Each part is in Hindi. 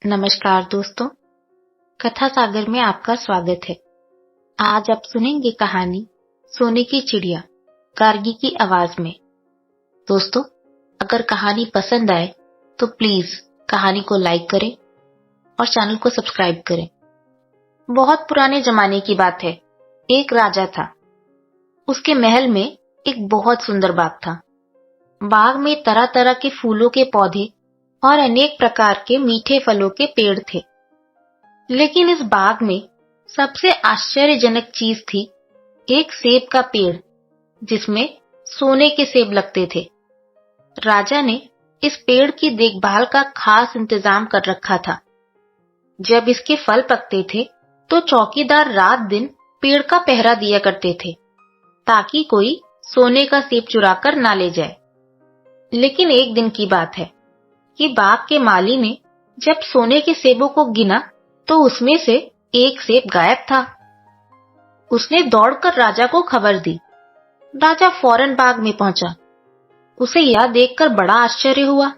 नमस्कार दोस्तों, कथा सागर में आपका स्वागत है। आज आप सुनेंगे कहानी सोने की चिड़िया गार्गी की आवाज में। दोस्तों, अगर कहानी पसंद आए तो प्लीज कहानी को लाइक करें और चैनल को सब्सक्राइब करें। बहुत पुराने जमाने की बात है। एक राजा था। उसके महल में एक बहुत सुंदर बाग था। बाग में तरह तरह के फूलों के पौधे और अनेक प्रकार के मीठे फलों के पेड़ थे। लेकिन इस बाग में सबसे आश्चर्यजनक चीज थी एक सेब का पेड़, जिसमें सोने के सेब लगते थे। राजा ने इस पेड़ की देखभाल का खास इंतजाम कर रखा था। जब इसके फल पकते थे तो चौकीदार रात दिन पेड़ का पहरा दिया करते थे, ताकि कोई सोने का सेब चुराकर ना ले जाए। लेकिन एक दिन की बात है कि बाग के माली ने जब सोने के सेबों को गिना तो उसमें से एक सेब गायब था। उसने दौड़कर राजा को खबर दी। राजा फौरन बाग में पहुंचा। उसे यह देखकर बड़ा आश्चर्य हुआ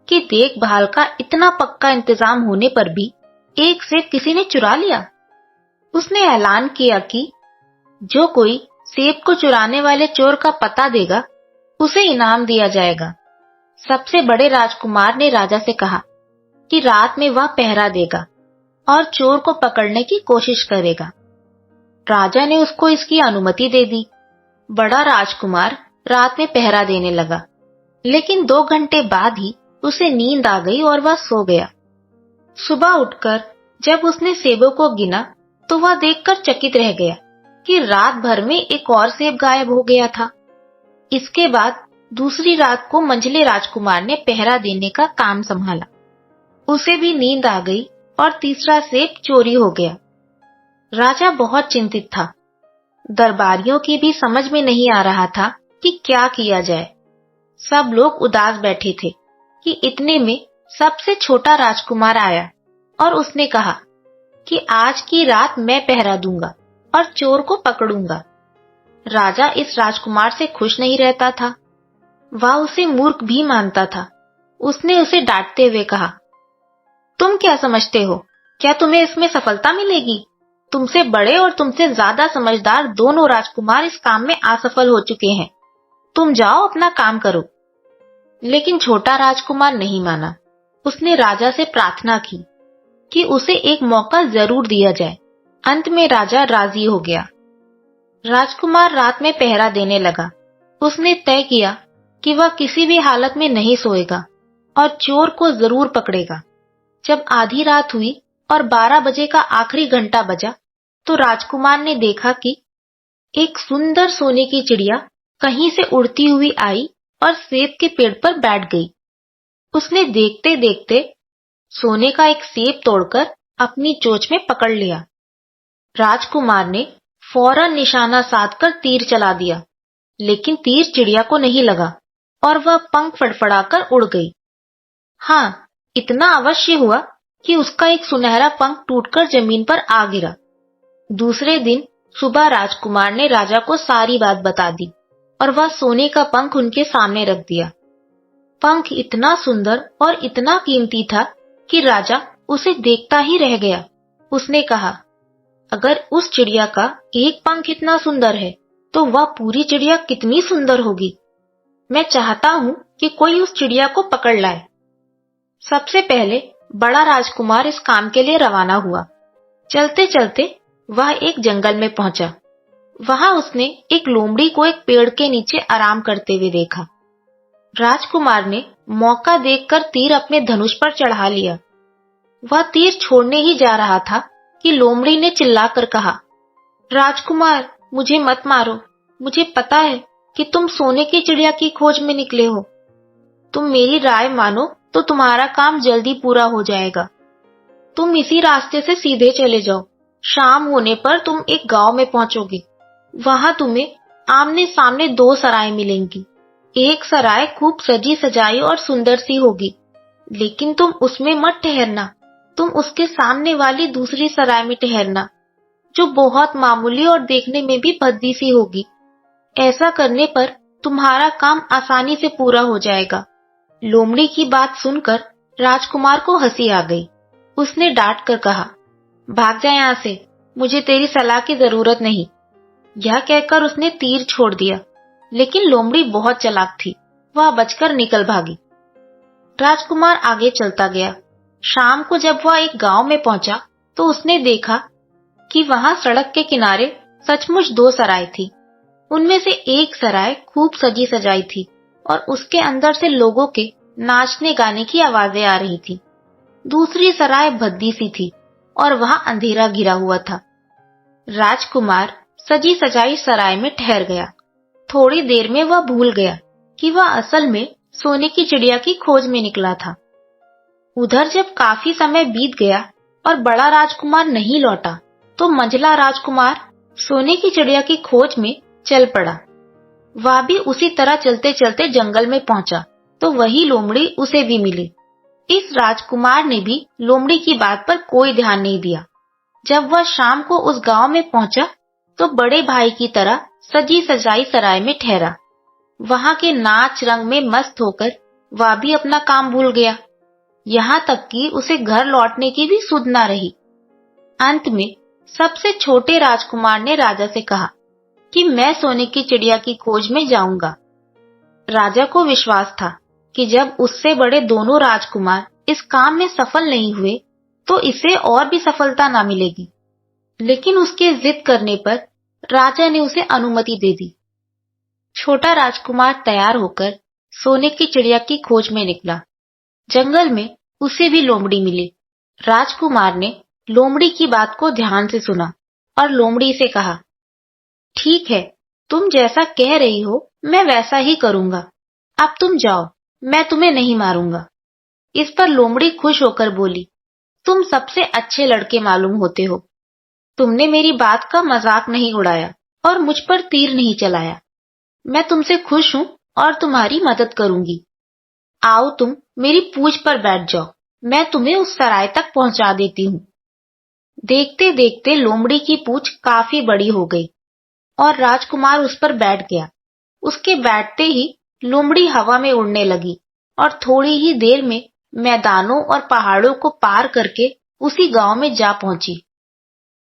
कि देखभाल का इतना पक्का इंतजाम होने पर भी एक सेब किसी ने चुरा लिया। उसने ऐलान किया कि जो कोई सेब को चुराने वाले चोर का पता देगा, उसे इनाम दिया जाएगा। सबसे बड़े राजकुमार ने राजा से कहा कि रात में वह पहरा देगा और चोर को पकड़ने की कोशिश करेगा। राजा ने उसको इसकी अनुमति दे दी। बड़ा राजकुमार रात में पहरा देने लगा, लेकिन 2 घंटे बाद ही उसे नींद आ गई और वह सो गया। सुबह उठकर जब उसने सेबों को गिना तो वह देखकर चकित रह गया कि रात भर में एक और सेब गायब हो गया था। इसके बाद दूसरी रात को मंझले राजकुमार ने पहरा देने का काम संभाला। उसे भी नींद आ गई और तीसरा सेब चोरी हो गया। राजा बहुत चिंतित था। दरबारियों की भी समझ में नहीं आ रहा था कि क्या किया जाए। सब लोग उदास बैठे थे कि इतने में सबसे छोटा राजकुमार आया और उसने कहा कि आज की रात मैं पहरा दूंगा और चोर को पकड़ूंगा। राजा इस राजकुमार से खुश नहीं रहता था। वह उसे मूर्ख भी मानता था। उसने उसे डांटते हुए कहा, तुम क्या समझते हो? क्या तुम्हें इसमें सफलता मिलेगी? तुमसे बड़े और तुमसे ज्यादा समझदार दोनों राजकुमार इस काम में असफल हो चुके हैं। तुम जाओ, अपना काम करो। लेकिन छोटा राजकुमार नहीं माना। उसने राजा से प्रार्थना की कि उसे एक मौका जरूर दिया जाए। अंत में राजा राजी हो गया। राजकुमार रात में पहरा देने लगा। उसने तय किया कि वह किसी भी हालत में नहीं सोएगा और चोर को जरूर पकड़ेगा। जब आधी रात हुई और 12 बजे का आखिरी घंटा बजा तो राजकुमार ने देखा कि एक सुंदर सोने की चिड़िया कहीं से उड़ती हुई आई और सेब के पेड़ पर बैठ गई। उसने देखते देखते सोने का एक सेब तोड़कर अपनी चोंच में पकड़ लिया। राजकुमार ने फौरन निशाना साधकर तीर चला दिया, लेकिन तीर चिड़िया को नहीं लगा और वह पंख फड़फड़ाकर उड़ गई। हाँ, इतना अवश्य हुआ कि उसका एक सुनहरा पंख टूटकर जमीन पर आ गिरा। दूसरे दिन सुबह राजकुमार ने राजा को सारी बात बता दी और वह सोने का पंख उनके सामने रख दिया। पंख इतना सुंदर और इतना कीमती था कि राजा उसे देखता ही रह गया। उसने कहा, अगर उस चिड़िया का एक पंख इतना सुंदर है तो वह पूरी चिड़िया कितनी सुंदर होगी। मैं चाहता हूं कि कोई उस चिड़िया को पकड़ लाए। सबसे पहले बड़ा राजकुमार इस काम के लिए रवाना हुआ। चलते चलते वह एक जंगल में पहुंचा। वहां उसने एक लोमड़ी को एक पेड़ के नीचे आराम करते हुए देखा। राजकुमार ने मौका देखकर तीर अपने धनुष पर चढ़ा लिया। वह तीर छोड़ने ही जा रहा था कि लोमड़ी ने चिल्लाकर कहा, राजकुमार, मुझे मत मारो। मुझे पता है कि तुम सोने की चिड़िया की खोज में निकले हो। तुम मेरी राय मानो तो तुम्हारा काम जल्दी पूरा हो जाएगा। तुम इसी रास्ते से सीधे चले जाओ। शाम होने पर तुम एक गांव में पहुंचोगे। वहां तुम्हें आमने सामने 2 सराय मिलेंगी। एक सराय खूब सजी सजाई और सुंदर सी होगी, लेकिन तुम उसमें मत ठहरना। तुम उसके सामने वाली दूसरी सराय में ठहरना, जो बहुत मामूली और देखने में भी भद्दी सी होगी। ऐसा करने पर तुम्हारा काम आसानी से पूरा हो जाएगा। लोमड़ी की बात सुनकर राजकुमार को हंसी आ गई। उसने डांट कर कहा, भाग जा यहाँ से, मुझे तेरी सलाह की जरूरत नहीं। यह कहकर उसने तीर छोड़ दिया, लेकिन लोमड़ी बहुत चालाक थी, वह बचकर निकल भागी। राजकुमार आगे चलता गया। शाम को जब वह एक गांव में पहुंचा तो उसने देखा कि वहां सड़क के किनारे सचमुच 2 सराय थी। उनमें से एक सराय खूब सजी सजाई थी और उसके अंदर से लोगों के नाचने गाने की आवाजें आ रही थी। दूसरी सराय भद्दी सी थी और वहां अंधेरा घिरा हुआ था। राजकुमार सजी सजाई सराय में ठहर गया। थोड़ी देर में वह भूल गया कि वह असल में सोने की चिड़िया की खोज में निकला था। उधर जब काफी समय बीत गया और बड़ा राजकुमार नहीं लौटा तो मंझला राजकुमार सोने की चिड़िया की खोज में चल पड़ा। वह भी उसी तरह चलते चलते जंगल में पहुंचा तो वही लोमड़ी उसे भी मिली। इस राजकुमार ने भी लोमड़ी की बात पर कोई ध्यान नहीं दिया। जब वह शाम को उस गांव में पहुंचा तो बड़े भाई की तरह सजी सजाई सराय में ठहरा। वहां के नाच रंग में मस्त होकर वह भी अपना काम भूल गया। यहाँ तक कि उसे घर लौटने की भी सुध न रही। अंत में सबसे छोटे राजकुमार ने राजा से कहा कि मैं सोने की चिड़िया की खोज में जाऊंगा। राजा को विश्वास था कि जब उससे बड़े दोनों राजकुमार इस काम में सफल नहीं हुए तो इसे और भी सफलता ना मिलेगी। लेकिन उसके जिद करने पर राजा ने उसे अनुमति दे दी। छोटा राजकुमार तैयार होकर सोने की चिड़िया की खोज में निकला। जंगल में उसे भी लोमड़ी मिली। राजकुमार ने लोमड़ी की बात को ध्यान से सुना और लोमड़ी से कहा, ठीक है, तुम जैसा कह रही हो मैं वैसा ही करूंगा। अब तुम जाओ, मैं तुम्हें नहीं मारूंगा। इस पर लोमड़ी खुश होकर बोली, तुम सबसे अच्छे लड़के मालूम होते हो। तुमने मेरी बात का मजाक नहीं उड़ाया और मुझ पर तीर नहीं चलाया। मैं तुमसे खुश हूं और तुम्हारी मदद करूंगी। आओ तुम मेरी पूंछ पर बैठ जाओ, मैं तुम्हें उस सराय तक पहुंचा देती हूँ। देखते देखते लोमड़ी की पूंछ काफी बड़ी हो गई और राजकुमार उस पर बैठ गया। उसके बैठते ही लोमड़ी हवा में उड़ने लगी और थोड़ी ही देर में मैदानों और पहाड़ों को पार करके उसी गांव में जा पहुंची।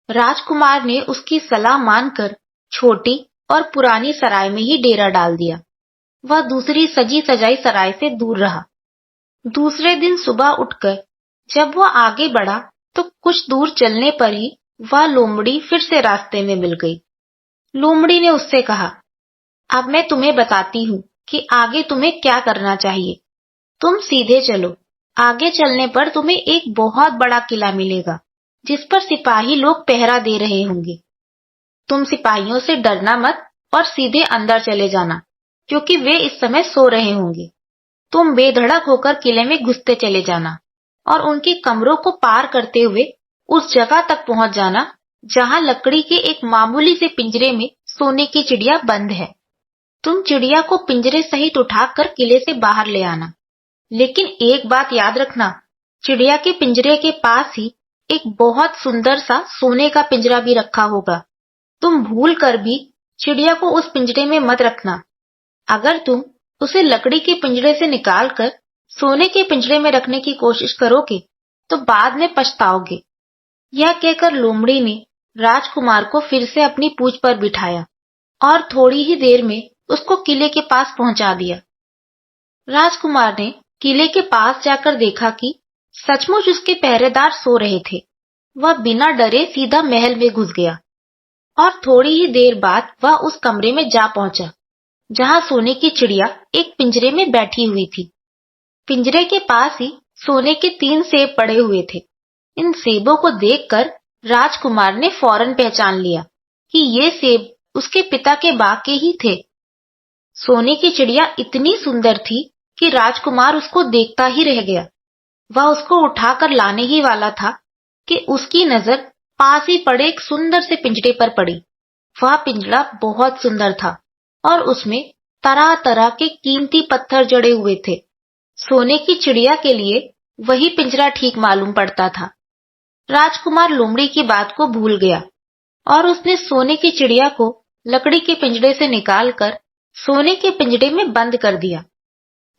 राजकुमार ने उसकी सलाह मानकर छोटी और पुरानी सराय में ही डेरा डाल दिया। वह दूसरी सजी सजाई सराय से दूर रहा। दूसरे दिन सुबह उठकर जब वह आगे बढ़ा तो कुछ दूर चलने पर ही वह लोमड़ी फिर से रास्ते में मिल गई। लोमड़ी ने उससे कहा, अब मैं तुम्हें बताती हूँ कि आगे तुम्हें क्या करना चाहिए। तुम सीधे चलो। आगे चलने पर तुम्हें एक बहुत बड़ा किला मिलेगा जिस पर सिपाही लोग पहरा दे रहे होंगे। तुम सिपाहियों से डरना मत और सीधे अंदर चले जाना, क्योंकि वे इस समय सो रहे होंगे। तुम बेधड़क होकर किले में घुसते चले जाना और उनके कमरों को पार करते हुए उस जगह तक पहुंच जाना जहां लकड़ी के एक मामूली से पिंजरे में सोने की चिड़िया बंद है। तुम चिड़िया को पिंजरे सहित उठाकर किले से बाहर ले आना। लेकिन एक बात याद रखना, चिड़िया के पिंजरे के पास ही एक बहुत सुंदर सा सोने का पिंजरा भी रखा होगा। तुम भूल कर भी चिड़िया को उस पिंजरे में मत रखना। अगर तुम उसे लकड़ी के पिंजरे से निकालकर सोने के पिंजरे में रखने की कोशिश करोगे तो बाद में पछताओगे। यह कहकर लोमड़ी ने राजकुमार को फिर से अपनी पूंछ पर बिठाया और थोड़ी ही देर में उसको किले के पास पहुंचा दिया। राजकुमार ने किले के पास जाकर देखा कि सचमुच उसके पहरेदार सो रहे थे। वह बिना डरे सीधा महल में घुस गया और थोड़ी ही देर बाद वह उस कमरे में जा पहुंचा जहां सोने की चिड़िया एक पिंजरे में बैठी हुई थी। पिंजरे के पास ही सोने के 3 सेब पड़े हुए थे। इन सेबों को देखकर राजकुमार ने फौरन पहचान लिया कि ये सेब उसके पिता के बाग के ही थे। सोने की चिड़िया इतनी सुंदर थी कि राजकुमार उसको देखता ही रह गया। वह उसको उठाकर लाने ही वाला था कि उसकी नजर पास ही पड़े एक सुंदर से पिंजरे पर पड़ी। वह पिंजरा बहुत सुंदर था और उसमें तरह तरह के कीमती पत्थर जड़े हुए थे। सोने की चिड़िया के लिए वही पिंजरा ठीक मालूम पड़ता था। राजकुमार लोमड़ी की बात को भूल गया और उसने सोने की चिड़िया को लकड़ी के पिंजरे से निकालकर सोने के पिंजरे में बंद कर दिया।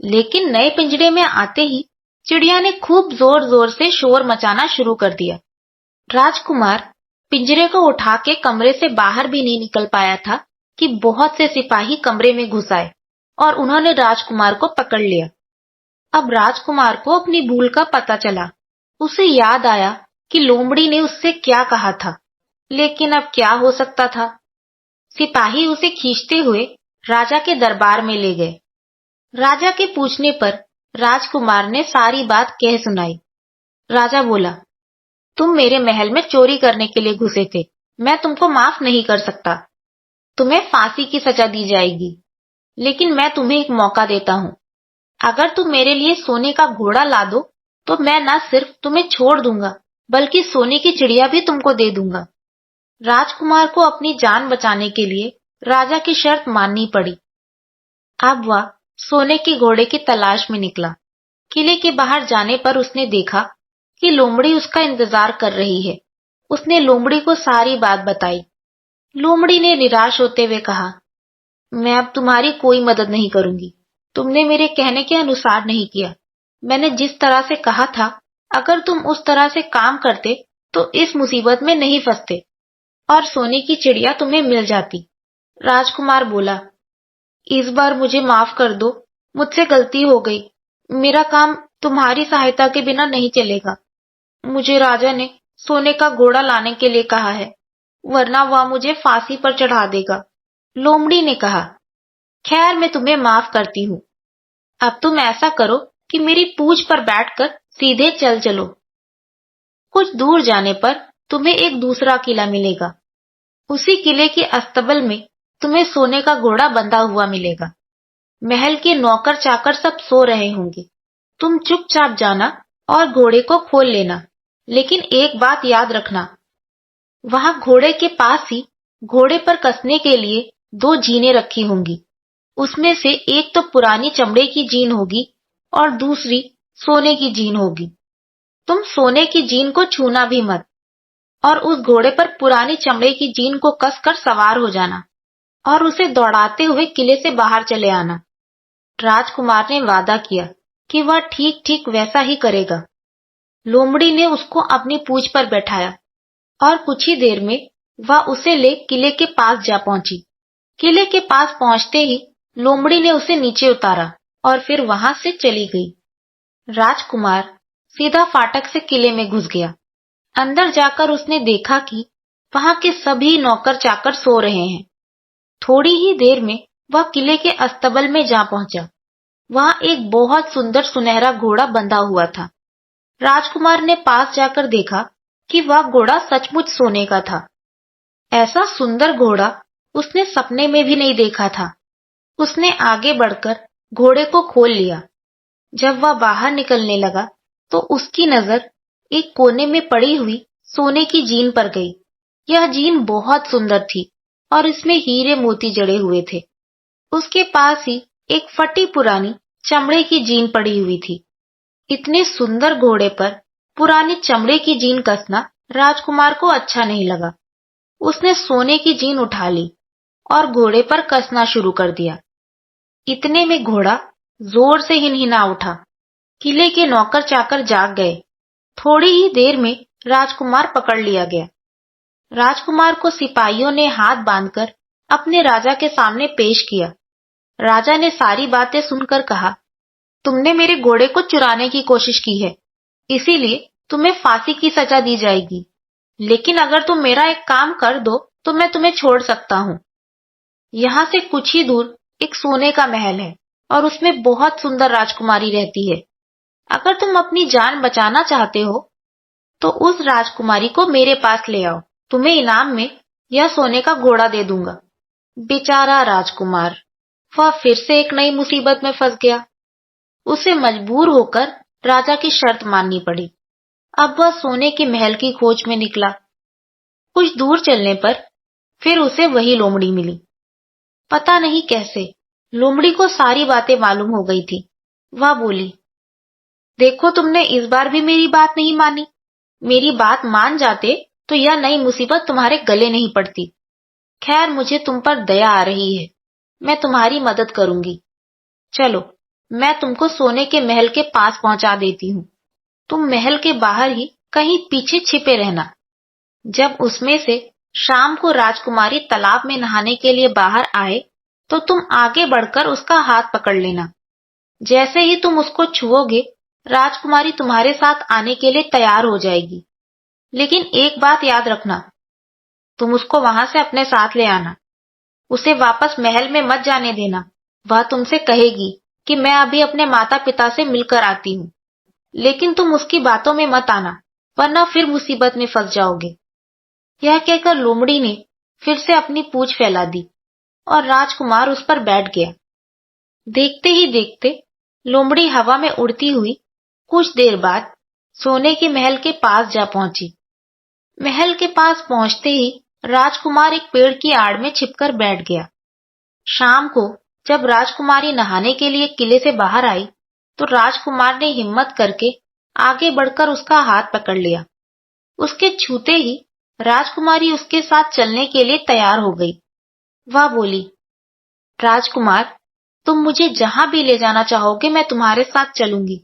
लेकिन नए पिंजरे में आते ही चिड़िया ने खूब जोर जोर से शोर मचाना शुरू कर दिया। राजकुमार पिंजरे को उठा के कमरे से बाहर भी नहीं निकल पाया था कि बहुत से सिपाही कमरे में घुस आए और उन्होंने राजकुमार को पकड़ लिया। अब राजकुमार को अपनी भूल का पता चला। उसे याद आया कि लोमड़ी ने उससे क्या कहा था, लेकिन अब क्या हो सकता था। सिपाही उसे खींचते हुए राजा के दरबार में ले गए। राजा के पूछने पर राजकुमार ने सारी बात कह सुनाई। राजा बोला, तुम मेरे महल में चोरी करने के लिए घुसे थे। मैं तुमको माफ नहीं कर सकता। तुम्हें फांसी की सजा दी जाएगी, लेकिन मैं तुम्हें एक मौका देता हूँ। अगर तुम मेरे लिए सोने का घोड़ा ला दो तो मैं न सिर्फ तुम्हें छोड़ दूंगा, बल्कि सोने की चिड़िया भी तुमको दे दूंगा। राजकुमार को अपनी जान बचाने के लिए राजा की शर्त माननी पड़ी। अब वह सोने के घोड़े की तलाश में निकला। किले के बाहर जाने पर उसने देखा कि लोमड़ी उसका इंतजार कर रही है। उसने लोमड़ी को सारी बात बताई। लोमड़ी ने निराश होते हुए कहा, मैं अब तुम्हारी कोई मदद नहीं करूंगी। तुमने मेरे कहने के अनुसार नहीं किया। मैंने जिस तरह से कहा था, अगर तुम उस तरह से काम करते तो इस मुसीबत में नहीं फंसते और सोने की चिड़िया तुम्हें मिल जाती। राजकुमार बोला, इस बार मुझे माफ कर दो। मुझसे गलती हो गई। मेरा काम तुम्हारी सहायता के बिना नहीं चलेगा। मुझे राजा ने सोने का घोड़ा लाने के लिए कहा है, वरना वह मुझे फांसी पर चढ़ा देगा। लोमड़ी ने कहा, खैर मैं तुम्हें माफ करती हूँ। अब तुम ऐसा करो कि मेरी पूंछ पर बैठकर सीधे चल चलो। कुछ दूर जाने पर तुम्हें एक दूसरा किला मिलेगा। उसी किले के अस्तबल में तुम्हें सोने का घोड़ा बंधा हुआ मिलेगा। महल के नौकर चाकर सब सो रहे होंगे। तुम चुपचाप जाना और घोड़े को खोल लेना, लेकिन एक बात याद रखना, वहां घोड़े के पास ही घोड़े पर कसने के लिए 2 जीनें रखी होंगी। उसमें से एक तो पुरानी चमड़े की जीन होगी और दूसरी सोने की जीन होगी। तुम सोने की जीन को छूना भी मत और उस घोड़े पर पुरानी चमड़े की जीन को कसकर सवार हो जाना और उसे दौड़ाते हुए किले से बाहर चले आना। राजकुमार ने वादा किया कि वह ठीक ठीक वैसा ही करेगा। लोमड़ी ने उसको अपनी पूंछ पर बैठाया और कुछ ही देर में वह उसे ले किले के पास जा पहुंची। किले के पास पहुंचते ही लोमड़ी ने उसे नीचे उतारा और फिर वहां से चली गई। राजकुमार सीधा फाटक से किले में घुस गया। अंदर जाकर उसने देखा कि वहां के सभी नौकर चाकर सो रहे हैं। थोड़ी ही देर में वह किले के अस्तबल में जा पहुंचा। वहां एक बहुत सुंदर सुनहरा घोड़ा बंधा हुआ था। राजकुमार ने पास जाकर देखा कि वह घोड़ा सचमुच सोने का था। ऐसा सुंदर घोड़ा उसने सपने में भी नहीं देखा था। उसने आगे बढ़कर घोड़े को खोल लिया। जब वह बाहर निकलने लगा तो उसकी नजर एक कोने में पड़ी हुई सोने की जीन पर गई। यह जीन बहुत सुंदर थी और इसमें हीरे मोती जड़े हुए थे। उसके पास ही एक फटी पुरानी चमड़े की जीन पड़ी हुई थी। इतने सुंदर घोड़े पर पुरानी चमड़े की जीन कसना राजकुमार को अच्छा नहीं लगा। उसने सोने की जीन उठा ली और घोड़े पर कसना शुरू कर दिया। इतने में घोड़ा जोर से हिनहिना उठा। किले के नौकर चाकर जाग गए। थोड़ी ही देर में राजकुमार पकड़ लिया गया। राजकुमार को सिपाहियों ने हाथ बांधकर अपने राजा के सामने पेश किया। राजा ने सारी बातें सुनकर कहा, तुमने मेरे घोड़े को चुराने की कोशिश की है, इसीलिए तुम्हें फांसी की सजा दी जाएगी। लेकिन अगर तुम मेरा एक काम कर दो तो मैं तुम्हें छोड़ सकता हूँ। यहाँ से कुछ ही दूर एक सोने का महल है और उसमें बहुत सुंदर राजकुमारी रहती है। अगर तुम अपनी जान बचाना चाहते हो तो उस राजकुमारी को मेरे पास ले आओ। तुम्हें इनाम में यह सोने का घोड़ा दे दूंगा। बेचारा राजकुमार, वह फिर से एक नई मुसीबत में फंस गया। उसे मजबूर होकर राजा की शर्त माननी पड़ी। अब वह सोने के महल की खोज में निकला। कुछ दूर चलने पर फिर उसे वही लोमड़ी मिली। पता नहीं कैसे लोमड़ी को सारी बातें मालूम हो गई थी। वह बोली, देखो तुमने इस बार भी मेरी बात नहीं मानी। मेरी बात मान जाते तो यह नई मुसीबत तुम्हारे गले नहीं पड़ती। खैर मुझे तुम पर दया आ रही है, मैं तुम्हारी मदद करूंगी। चलो मैं तुमको सोने के महल के पास पहुंचा देती हूँ। तुम महल के बाहर ही कहीं पीछे छिपे रहना। जब उसमें से शाम को राजकुमारी तालाब में नहाने के लिए बाहर आए, तो तुम आगे बढ़कर उसका हाथ पकड़ लेना। जैसे ही तुम उसको छुओगे, राजकुमारी तुम्हारे साथ आने के लिए तैयार हो जाएगी। लेकिन एक बात याद रखना, तुम उसको वहां से अपने साथ ले आना। उसे वापस महल में मत जाने देना। वह तुमसे कहेगी कि मैं अभी अपने माता पिता से मिलकर आती हूँ, लेकिन तुम उसकी बातों में मत आना, वरना फिर मुसीबत में फंस जाओगे। यह कहकर लोमड़ी ने फिर से अपनी पूंछ फैला दी और राजकुमार उस पर बैठ गया। देखते ही देखते लोमड़ी हवा में उड़ती हुई कुछ देर बाद सोने के महल के पास जा पहुंची। महल के पास पहुंचते ही राजकुमार एक पेड़ की आड़ में छिपकर बैठ गया। शाम को जब राजकुमारी नहाने के लिए किले से बाहर आई, तो राजकुमार ने हिम्मत करके आगे बढ़कर उसका हाथ पकड़ लिया। उसके छूते ही राजकुमारी उसके साथ चलने के लिए तैयार हो गई। वह बोली, राजकुमार, तुम मुझे जहां भी ले जाना चाहोगे मैं तुम्हारे साथ चलूंगी,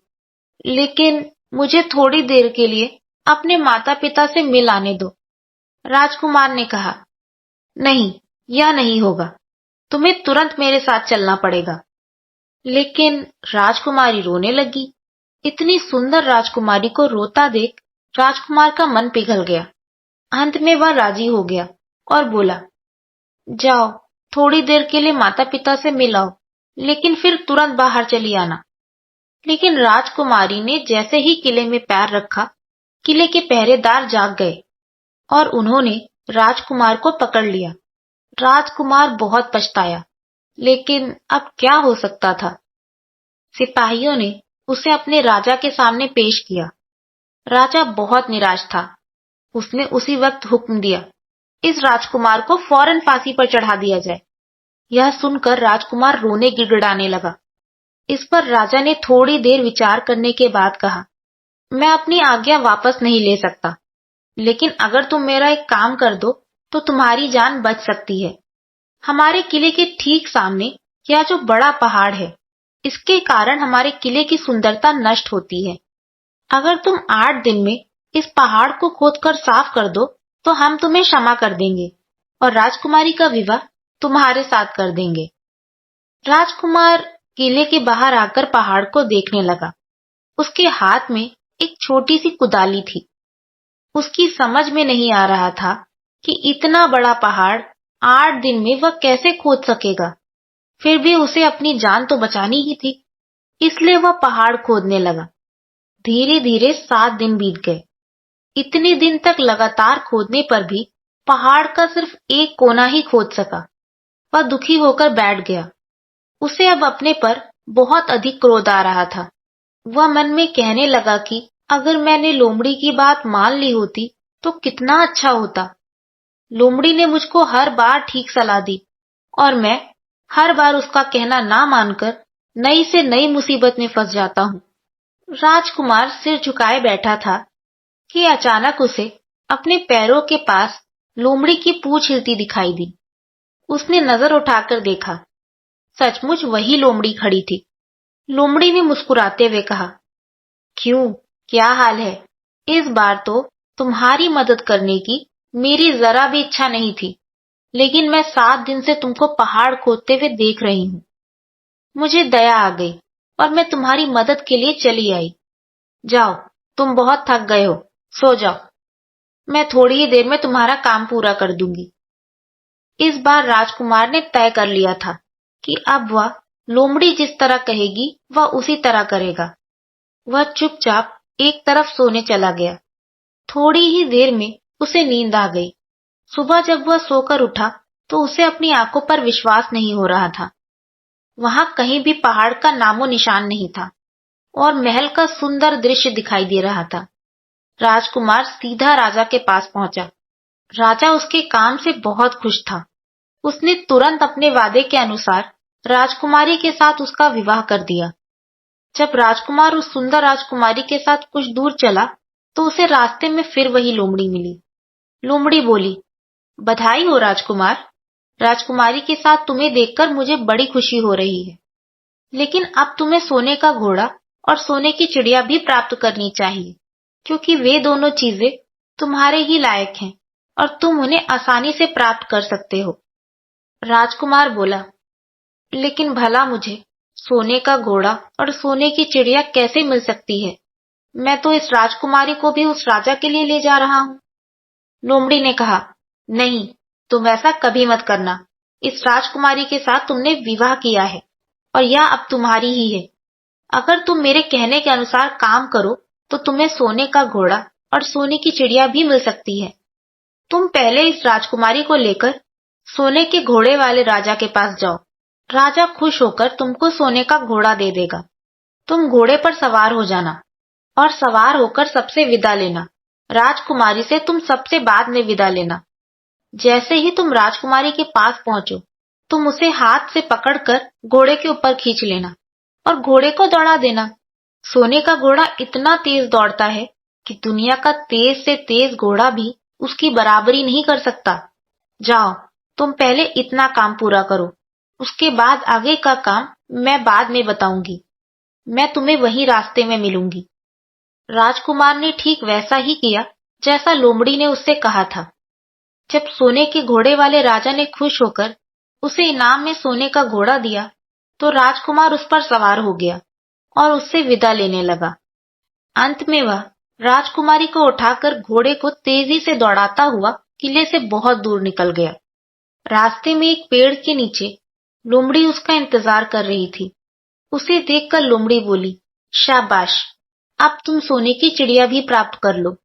लेकिन मुझे थोड़ी देर के लिए अपने माता पिता से मिल आने दो। राजकुमार ने कहा, नहीं, यह नहीं होगा, तुम्हें तुरंत मेरे साथ चलना पड़ेगा। लेकिन राजकुमारी रोने लगी। इतनी सुंदर राजकुमारी को रोता देख राजकुमार का मन पिघल गया। अंत में वह राजी हो गया और बोला, जाओ, थोड़ी देर के लिए माता पिता से मिल आओ, लेकिन फिर तुरंत बाहर चली आना। लेकिन राजकुमारी ने जैसे ही किले में पैर रखा, किले के पहरेदार जाग गए और उन्होंने राजकुमार को पकड़ लिया। राजकुमार बहुत पछताया, लेकिन अब क्या हो सकता था। सिपाहियों ने उसे अपने राजा के सामने पेश किया। राजा बहुत निराश था। उसने उसी वक्त हुक्म दिया, इस राजकुमार को फौरन फांसी पर चढ़ा दिया जाए। यह सुनकर राजकुमार रोने गिड़गिड़ाने लगा। इस पर राजा ने थोड़ी देर विचार करने के बाद कहा, मैं अपनी आज्ञा वापस नहीं ले सकता, लेकिन अगर तुम मेरा एक काम कर दो तो तुम्हारी जान बच सकती है। हमारे किले के ठीक सामने यह जो बड़ा पहाड़ है, इसके कारण हमारे किले की सुंदरता नष्ट होती है। अगर तुम 8 दिन में इस पहाड़ को खोदकर साफ कर दो तो हम तुम्हें क्षमा कर देंगे और राजकुमारी का विवाह तुम्हारे साथ कर देंगे। राजकुमार किले के बाहर आकर पहाड़ को देखने लगा। उसके हाथ में एक छोटी सी कुदाली थी। उसकी समझ में नहीं आ रहा था कि इतना बड़ा पहाड़ 8 दिन में वह कैसे खोद सकेगा। फिर भी उसे अपनी जान तो बचानी ही थी, इसलिए वह पहाड़ खोदने लगा। धीरे धीरे 7 दिन बीत गए। इतने दिन तक लगातार खोदने पर भी पहाड़ का सिर्फ एक कोना ही खोद सका। वह दुखी होकर बैठ गया। उसे अब अपने पर बहुत अधिक क्रोध आ रहा था। वह मन में कहने लगा कि अगर मैंने लोमड़ी की बात मान ली होती तो कितना अच्छा होता। लोमड़ी ने मुझको हर बार ठीक सलाह दी और मैं हर बार उसका कहना ना मानकर नई से नई मुसीबत में फंस जाता हूँ। राजकुमार सिर झुकाए बैठा था कि अचानक उसे अपने पैरों के पास लोमड़ी की पूंछ हिलती दिखाई दी। उसने नजर उठाकर देखा, सचमुच वही लोमड़ी खड़ी थी। लोमड़ी ने मुस्कुराते हुए कहा, क्यों, क्या हाल है? इस बार तो तुम्हारी मदद करने की मेरी जरा भी इच्छा नहीं थी, लेकिन मैं 7 दिन से तुमको पहाड़ खोदते हुए देख रही हूँ। मुझे दया आ गई और मैं तुम्हारी मदद के लिए चली आई। जाओ, तुम बहुत थक गए हो, सो जाओ। मैं थोड़ी ही देर में तुम्हारा काम पूरा कर दूंगी। इस बार राजकुमार ने तय कर लिया था कि अब वह लोमड़ी जिस तरह कहेगी वह उसी तरह करेगा। वह चुपचाप एक तरफ सोने चला गया। थोड़ी ही देर में उसे नींद आ गई। सुबह जब वह सोकर उठा तो उसे अपनी आंखों पर विश्वास नहीं हो रहा था। वहां कहीं भी पहाड़ का नामो निशान नहीं था और महल का सुंदर दृश्य दिखाई दे रहा था। राजकुमार सीधा राजा के पास पहुंचा। राजा उसके काम से बहुत खुश था। उसने तुरंत अपने वादे के अनुसार राजकुमारी के साथ उसका विवाह कर दिया। जब राजकुमार उस सुंदर राजकुमारी के साथ कुछ दूर चला तो उसे रास्ते में फिर वही लोमड़ी मिली। लोमड़ी बोली, बधाई हो राजकुमार, राजकुमारी के साथ तुम्हें देखकर मुझे बड़ी खुशी हो रही है। लेकिन अब तुम्हें सोने का घोड़ा और सोने की चिड़िया भी प्राप्त करनी चाहिए, क्योंकि वे दोनों चीजें तुम्हारे ही लायक हैं और तुम उन्हें आसानी से प्राप्त कर सकते हो। राजकुमार बोला, लेकिन भला मुझे सोने का घोड़ा और सोने की चिड़िया कैसे मिल सकती है? मैं तो इस राजकुमारी को भी उस राजा के लिए ले जा रहा हूँ। लोमड़ी ने कहा, नहीं, तुम ऐसा कभी मत करना। इस राजकुमारी के साथ तुमने विवाह किया है और यह अब तुम्हारी ही है। अगर तुम मेरे कहने के अनुसार काम करो तो तुम्हें सोने का घोड़ा और सोने की चिड़िया भी मिल सकती है। तुम पहले इस राजकुमारी को लेकर सोने के घोड़े वाले राजा के पास जाओ। राजा खुश होकर तुमको सोने का घोड़ा दे देगा। तुम घोड़े पर सवार हो जाना और सवार होकर सबसे विदा लेना। राजकुमारी से तुम सबसे बाद में विदा लेना। जैसे ही तुम राजकुमारी के पास पहुंचो, तुम उसे हाथ से पकड़कर घोड़े के ऊपर खींच लेना और घोड़े को दौड़ा देना। सोने का घोड़ा इतना तेज दौड़ता है कि दुनिया का तेज से तेज घोड़ा भी उसकी बराबरी नहीं कर सकता। जाओ, तुम पहले इतना काम पूरा करो, उसके बाद आगे का काम मैं बाद में बताऊंगी। मैं तुम्हें वहीं रास्ते में मिलूंगी। राजकुमार ने ठीक वैसा ही किया जैसा लोमड़ी ने उससे कहा था। जब सोने के घोड़े वाले राजा ने खुश होकर उसे इनाम में सोने का घोड़ा दिया, तो राजकुमार उस पर सवार हो गया और उससे विदा लेने लगा। अंत में वह राजकुमारी को उठाकर घोड़े को तेजी से दौड़ाता हुआ किले से बहुत दूर निकल गया। रास्ते में एक पेड़ के नीचे लोमड़ी उसका इंतजार कर रही थी। उसे देखकर लोमड़ी बोली, शाबाश, अब तुम सोने की चिड़िया भी प्राप्त कर लो।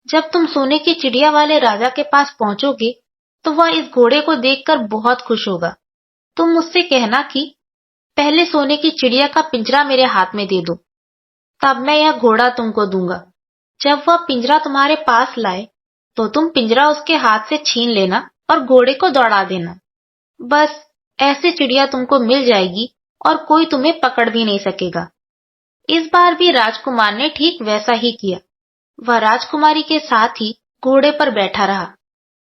जब तुम सोने की चिड़िया वाले राजा के पास पहुंचोगे तो वह इस घोड़े को देखकर बहुत खुश होगा। तुम मुझसे कहना कि पहले सोने की चिड़िया का पिंजरा मेरे हाथ में दे दो, तब मैं यह घोड़ा तुमको दूंगा। जब वह पिंजरा तुम्हारे पास लाए तो तुम पिंजरा उसके हाथ से छीन लेना और घोड़े को दौड़ा देना। बस ऐसे चिड़िया तुमको मिल जाएगी और कोई तुम्हें पकड़ भी नहीं सकेगा। इस बार भी राजकुमार ने ठीक वैसा ही किया। वह राजकुमारी के साथ ही घोड़े पर बैठा रहा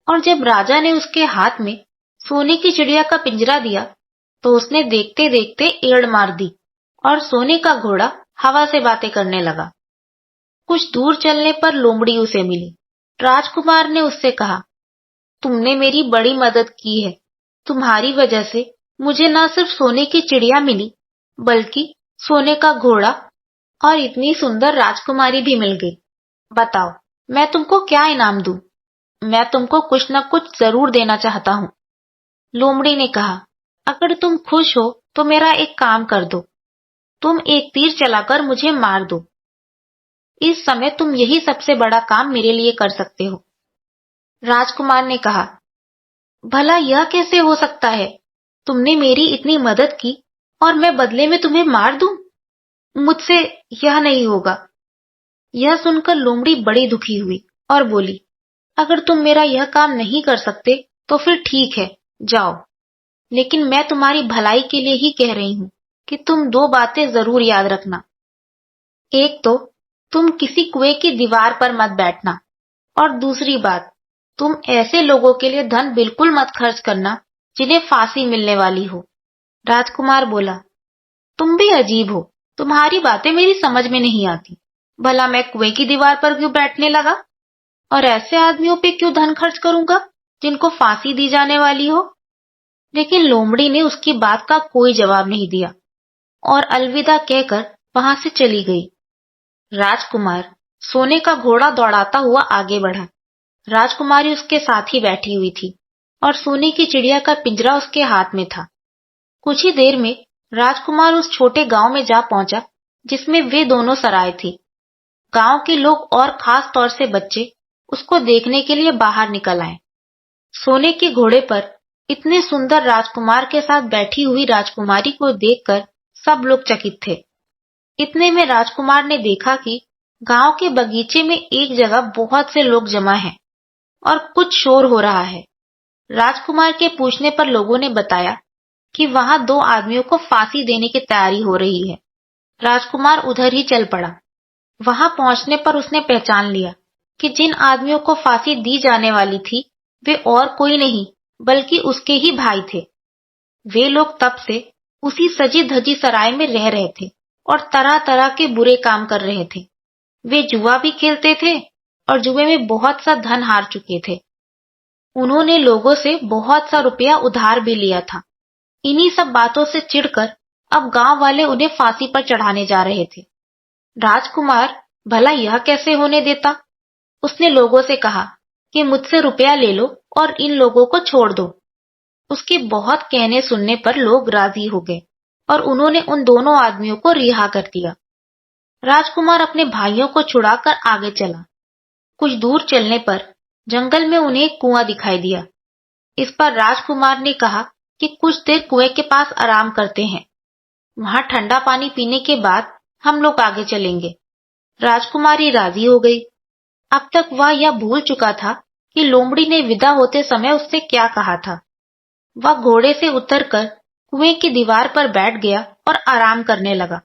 और जब राजा ने उसके हाथ में सोने की चिड़िया का पिंजरा दिया तो उसने देखते देखते एड़ मार दी और सोने का घोड़ा हवा से बातें करने लगा। कुछ दूर चलने पर लोमड़ी उसे मिली। राजकुमार ने उससे कहा, तुमने मेरी बड़ी मदद की है। तुम्हारी वजह से मुझे न सिर्फ सोने की चिड़िया मिली, बल्कि सोने का घोड़ा और इतनी सुंदर राजकुमारी भी मिल गई। बताओ, मैं तुमको क्या इनाम दूं? मैं तुमको कुछ न कुछ जरूर देना चाहता हूँ। लोमड़ी ने कहा, अगर तुम खुश हो तो मेरा एक काम कर दो। तुम एक तीर चलाकर मुझे मार दो। इस समय तुम यही सबसे बड़ा काम मेरे लिए कर सकते हो। राजकुमार ने कहा, भला यह कैसे हो सकता है? तुमने मेरी इतनी मदद की और मैं बदले में तुम्हें मार दूं? मुझसे यह नहीं होगा। यह सुनकर लोमड़ी बड़ी दुखी हुई और बोली, अगर तुम मेरा यह काम नहीं कर सकते तो फिर ठीक है, जाओ। लेकिन मैं तुम्हारी भलाई के लिए ही कह रही हूँ कि तुम दो बातें जरूर याद रखना। एक तो तुम किसी कुएं की दीवार पर मत बैठना और दूसरी बात, तुम ऐसे लोगों के लिए धन बिल्कुल मत खर्च करना जिन्हें फांसी मिलने वाली हो। राजकुमार बोला, तुम भी अजीब हो, तुम्हारी बातें मेरी समझ में नहीं आती। भला मैं कुएं की दीवार पर क्यों बैठने लगा और ऐसे आदमियों पे क्यों धन खर्च करूंगा जिनको फांसी दी जाने वाली हो? लेकिन लोमड़ी ने उसकी बात का कोई जवाब नहीं दिया और अलविदा कहकर वहां से चली गई। राजकुमार सोने का घोड़ा दौड़ाता हुआ आगे बढ़ा। राजकुमारी उसके साथ ही बैठी हुई थी और सोने की चिड़िया का पिंजरा उसके हाथ में था। कुछ ही देर में राजकुमार उस छोटे गांव में जा पहुंचा जिसमें वे दोनों सराय थी। गांव के लोग और खास तौर से बच्चे उसको देखने के लिए बाहर निकल आए। सोने के घोड़े पर इतने सुंदर राजकुमार के साथ बैठी हुई राजकुमारी को देखकर सब लोग चकित थे। इतने में राजकुमार ने देखा कि गांव के बगीचे में एक जगह बहुत से लोग जमा हैं और कुछ शोर हो रहा है। राजकुमार के पूछने पर लोगों ने बताया कि वहां दो आदमियों को फांसी देने की तैयारी हो रही है। राजकुमार उधर ही चल पड़ा। वहां पहुंचने पर उसने पहचान लिया कि जिन आदमियों को फांसी दी जाने वाली थी वे और कोई नहीं बल्कि उसके ही भाई थे। वे लोग तब से उसी सजी धजी सराय में रह रहे थे और तरह तरह के बुरे काम कर रहे थे। वे जुआ भी खेलते थे और जुए में बहुत सा धन हार चुके थे। उन्होंने लोगों से बहुत सा रुपया उधार भी लिया था। इन्हीं सब बातों से चिढ़कर अब गांव वाले उन्हें फांसी पर चढ़ाने जा रहे थे। राजकुमार भला यह कैसे होने देता? उसने लोगों से कहा कि मुझसे रुपया ले लो और इन लोगों को छोड़ दो। उसके बहुत कहने सुनने पर लोग राजी हो गए और उन्होंने उन दोनों आदमियों को रिहा कर दिया। राजकुमार अपने भाइयों को छुड़ाकर आगे चला। कुछ दूर चलने पर जंगल में उन्हें एक कुआं दिखाई दिया। इस पर राजकुमार ने कहा कि कुछ देर कुएं के पास आराम करते हैं। वहां ठंडा पानी पीने के बाद हम लोग आगे चलेंगे। राजकुमारी राजी हो गई। अब तक वह यह भूल चुका था कि लोमड़ी ने विदा होते समय उससे क्या कहा था। वह घोड़े से उतरकर कुएं की दीवार पर बैठ गया और आराम करने लगा।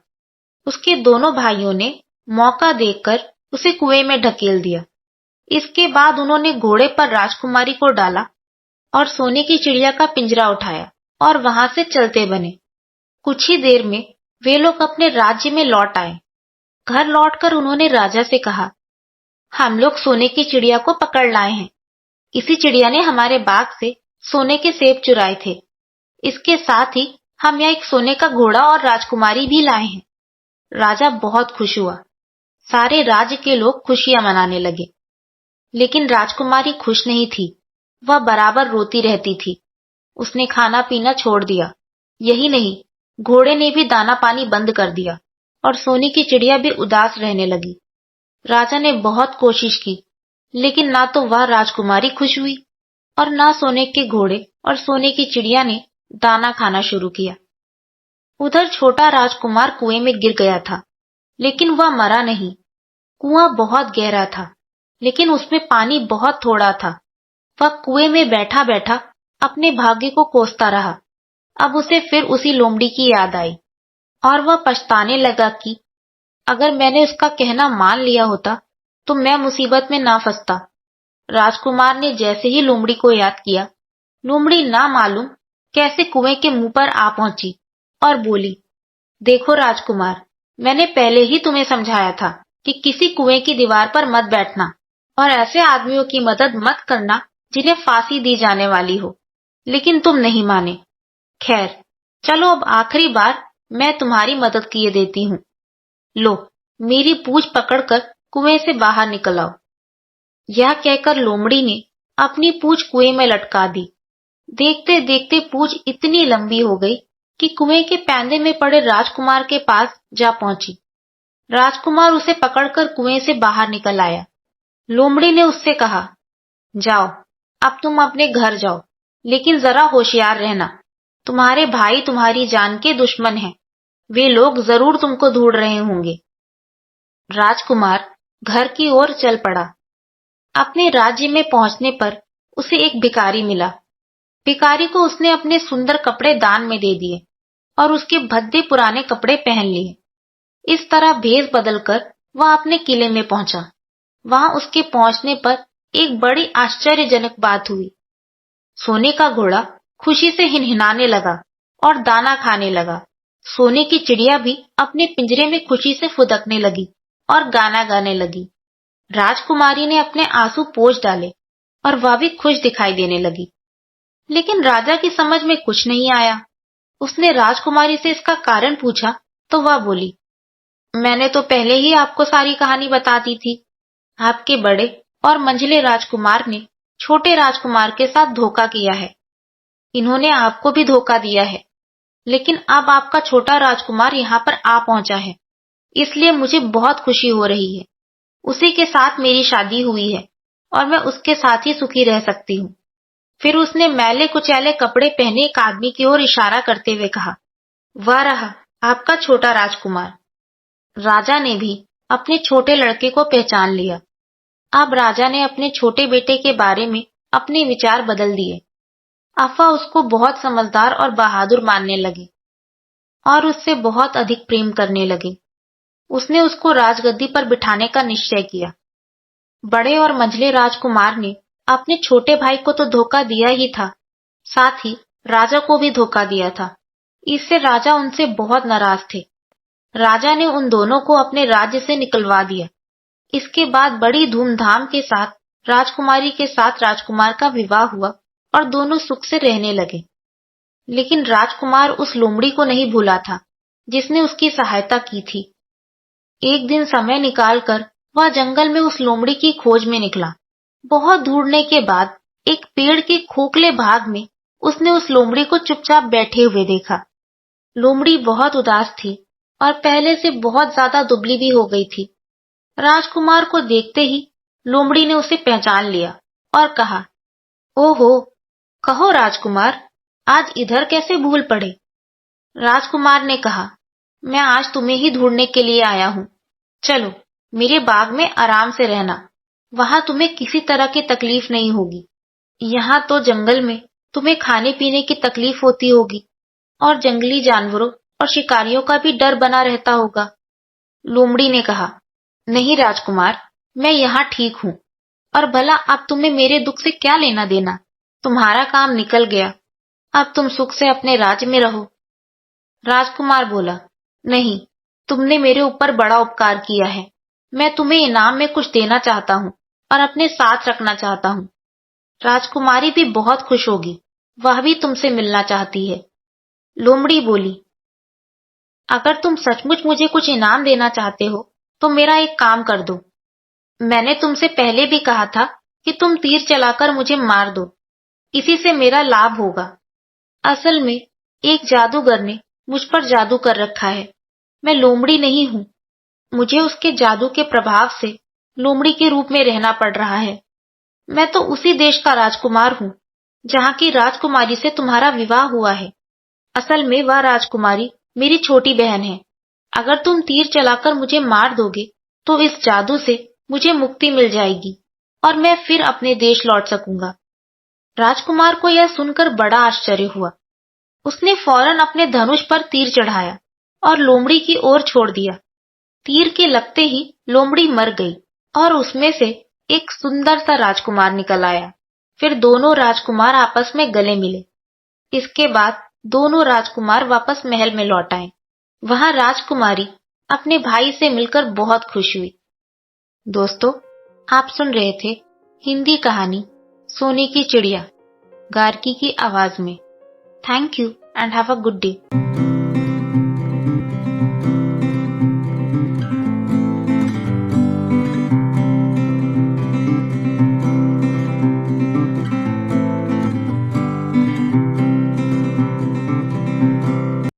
उसके दोनों भाइयों ने मौका देखकर उसे कुएं में ढकेल दिया। इसके बाद उन्होंने घोड़े पर राजकुमारी को डाला और सोने की चिड़िया का पिंजरा उठाया और वहां से चलते बने। कुछ ही देर में वे लोग अपने राज्य में लौट आए। घर लौटकर उन्होंने राजा से कहा, हम लोग सोने की चिड़िया को पकड़ लाए हैं। इसी चिड़िया ने हमारे बाग से सोने के सेब चुराए थे। इसके साथ ही हम यहाँ एक सोने का घोड़ा और राजकुमारी भी लाए हैं। राजा बहुत खुश हुआ। सारे राज्य के लोग खुशियां मनाने लगे। लेकिन राजकुमारी खुश नहीं थी। वह बराबर रोती रहती थी। उसने खाना पीना छोड़ दिया। यही नहीं, घोड़े ने भी दाना पानी बंद कर दिया और सोने की चिड़िया भी उदास रहने लगी। राजा ने बहुत कोशिश की, लेकिन ना तो वह राजकुमारी खुश हुई और ना सोने के घोड़े और सोने की चिड़िया ने दाना खाना शुरू किया। उधर छोटा राजकुमार कुएं में गिर गया था, लेकिन वह मरा नहीं। कुआं बहुत गहरा था, लेकिन उसमें पानी बहुत थोड़ा था। वह कुएं में बैठा बैठा अपने भाग्य को कोसता रहा। अब उसे फिर उसी लोमड़ी की याद आई और वह पछताने लगा कि अगर मैंने उसका कहना मान लिया होता तो मैं मुसीबत में ना फंसता। राजकुमार ने जैसे ही लोमड़ी को याद किया, लोमड़ी ना मालूम कैसे कुएं के मुंह पर आ पहुंची और बोली, देखो राजकुमार, मैंने पहले ही तुम्हें समझाया था कि किसी कुएं की दीवार पर मत बैठना और ऐसे आदमियों की मदद मत करना जिन्हें फांसी दी जाने वाली हो, लेकिन तुम नहीं माने। खैर, चलो अब आखिरी बार मैं तुम्हारी मदद किए देती हूँ। लो, मेरी पूंछ पकड़कर कुएं से बाहर निकल आओ। यह कहकर लोमड़ी ने अपनी पूंछ कुएं में लटका दी। देखते देखते पूंछ इतनी लंबी हो गई कि कुएं के पैंदे में पड़े राजकुमार के पास जा पहुंची। राजकुमार उसे पकड़कर कुएं से बाहर निकल आया। लोमड़ी ने उससे कहा, जाओ, अब तुम अपने घर जाओ, लेकिन जरा होशियार रहना। तुम्हारे भाई तुम्हारी जान के दुश्मन हैं। वे लोग जरूर तुमको ढूंढ रहे होंगे। राजकुमार घर की ओर चल पड़ा। अपने राज्य में पहुंचने पर उसे एक भिखारी मिला। भिखारी को उसने अपने सुंदर कपड़े दान में दे दिए और उसके भद्दे पुराने कपड़े पहन लिए। इस तरह भेष बदलकर वह अपने किले में पहुंचा। वहां उसके पहुंचने पर एक बड़ी आश्चर्यजनक बात हुई। सोने का घोड़ा खुशी से हिनहिनाने लगा और दाना खाने लगा। सोने की चिड़िया भी अपने पिंजरे में खुशी से फुदकने लगी और गाना गाने लगी। राजकुमारी ने अपने आंसू पोंछ डाले और वह भी खुश दिखाई देने लगी। लेकिन राजा की समझ में कुछ नहीं आया। उसने राजकुमारी से इसका कारण पूछा तो वह बोली, मैंने तो पहले ही आपको सारी कहानी बता दी थी। आपके बड़े और मंझले राजकुमार ने छोटे राजकुमार के साथ धोखा किया है। इन्होंने आपको भी धोखा दिया है, लेकिन अब आपका छोटा राजकुमार यहाँ पर आ पहुंचा है, इसलिए मुझे बहुत खुशी हो रही है। उसी के साथ मेरी शादी हुई है और मैं उसके साथ ही सुखी रह सकती हूँ। फिर उसने मैले कुचैले कपड़े पहने एक आदमी की ओर इशारा करते हुए कहा, वह रहा आपका छोटा राजकुमार। राजा ने भी अपने छोटे लड़के को पहचान लिया। अब राजा ने अपने छोटे बेटे के बारे में अपने विचार बदल दिए। अफवाह उसको बहुत समझदार और बहादुर मानने लगे और उससे बहुत अधिक प्रेम करने लगे। उसने उसको राजगद्दी पर बिठाने का निश्चय किया। बड़े और मंझले राजकुमार ने अपने छोटे भाई को तो धोखा दिया ही था, साथ ही राजा को भी धोखा दिया था। इससे राजा उनसे बहुत नाराज थे। राजा ने उन दोनों को अपने राज्य से निकलवा दिया। इसके बाद बड़ी धूमधाम के साथ राजकुमारी के साथ राजकुमार का विवाह हुआ और दोनों सुख से रहने लगे। लेकिन राजकुमार उस लोमड़ी को नहीं भूला था जिसने उसकी सहायता की थी। एक दिन समय निकालकर वह जंगल में उस लोमड़ी की खोज में निकला। बहुत ढूंढने के बाद एक पेड़ के खोखले भाग में उसने उस लोमड़ी को चुपचाप बैठे हुए देखा। लोमड़ी बहुत उदास थी और पहले से बहुत ज्यादा दुबली भी हो गई थी। राजकुमार को देखते ही लोमड़ी ने उसे पहचान लिया और कहा, ओहो, कहो राजकुमार, आज इधर कैसे भूल पड़े? राजकुमार ने कहा, मैं आज तुम्हें ही ढूंढने के लिए आया हूँ। चलो, मेरे बाग में आराम से रहना। वहां तुम्हें किसी तरह की तकलीफ नहीं होगी। यहाँ तो जंगल में तुम्हें खाने पीने की तकलीफ होती होगी और जंगली जानवरों और शिकारियों का भी डर बना रहता होगा। लोमड़ी ने कहा, नहीं राजकुमार, मैं यहाँ ठीक हूँ। और भला अब तुम्हें मेरे दुख से क्या लेना देना? तुम्हारा काम निकल गया। अब तुम सुख से अपने राज्य में रहो। राजकुमार बोला, नहीं, तुमने मेरे ऊपर बड़ा उपकार किया है। मैं तुम्हें इनाम में कुछ देना चाहता हूँ और अपने साथ रखना चाहता हूँ। राजकुमारी भी बहुत खुश होगी, वह भी तुमसे मिलना चाहती है। लोमड़ी बोली, अगर तुम सचमुच मुझे कुछ इनाम देना चाहते हो तो मेरा एक काम कर दो। मैंने तुमसे पहले भी कहा था कि तुम तीर चलाकर मुझे मार दो, इसी से मेरा लाभ होगा। असल में एक जादूगर ने मुझ पर जादू कर रखा है। मैं लोमड़ी नहीं हूँ। मुझे उसके जादू के प्रभाव से लोमड़ी के रूप में रहना पड़ रहा है। मैं तो उसी देश का राजकुमार हूँ जहाँ की राजकुमारी से तुम्हारा विवाह हुआ है। असल में वह राजकुमारी मेरी छोटी बहन है। अगर तुम तीर चलाकर मुझे मार दोगे तो इस जादू से मुझे मुक्ति मिल जाएगी और मैं फिर अपने देश लौट सकूंगा। राजकुमार को यह सुनकर बड़ा आश्चर्य हुआ। उसने फौरन अपने धनुष पर तीर चढ़ाया और लोमड़ी की ओर छोड़ दिया। तीर के लगते ही लोमड़ी मर गई और उसमें से एक सुंदर सा राजकुमार निकल आया। फिर दोनों राजकुमार आपस में गले मिले। इसके बाद दोनों राजकुमार वापस महल में लौट आए। वहां राजकुमारी अपने भाई से मिलकर बहुत खुश हुई। दोस्तों, आप सुन रहे थे हिंदी कहानी सोने की चिड़िया, गार्गी की आवाज में। Thank you and have a good day.